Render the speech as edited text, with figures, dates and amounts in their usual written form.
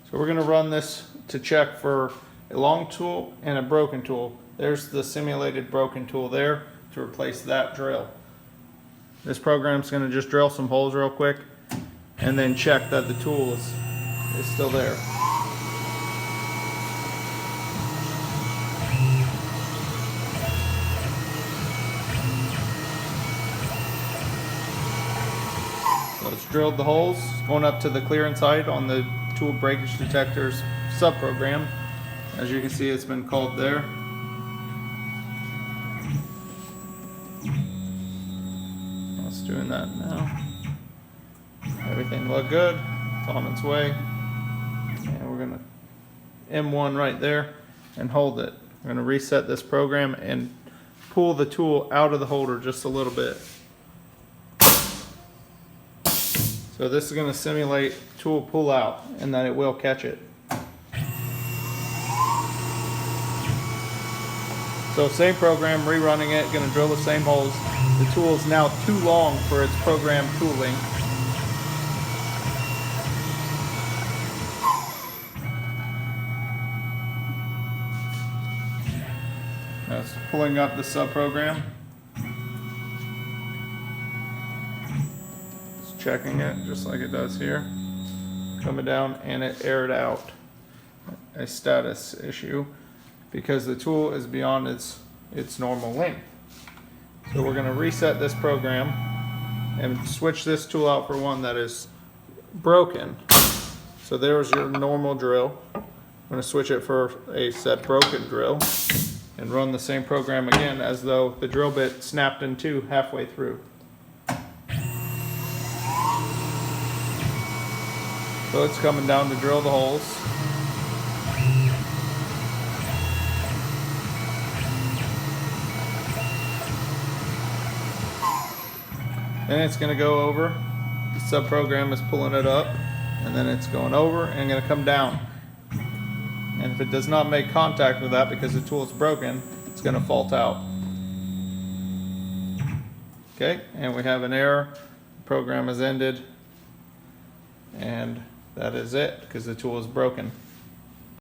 So we're going to run this to check for a long tool and a broken tool. There's the simulated broken tool there to replace that drill. This program's going to just drill some holes real quick and then check that the tool is still there. So it's drilled the holes, going up to the clearance height on the tool breakage detector's subprogram. As you can see, it's been called there. It's doing that now. Everything looked good. It's on its way. And we're gonna M1 right there and hold it. We're gonna reset this program and pull the tool out of the holder just a little bit. So this is going to simulate tool pull out and that it will catch it. So same program, rerunning it, going to drill the same holes. The tool is now too long for its program tooling. That's pulling up the subprogram. Checking it just like it does here, coming down, and it aired out a status issue because the tool is beyond its normal length. So we're going to reset this program and switch this tool out for one that is broken. So there's your normal drill. I'm going to switch it for a set broken drill and run the same program again as though the drill bit snapped in two halfway through. So it's coming down to drill the holes. Then it's going to go over. The subprogram is pulling it up, and then it's going over and going to come down. And if it does not make contact with that because the tool is broken, it's going to fault out. Okay, and we have an error. The program has ended. And that is it, because the tool is broken.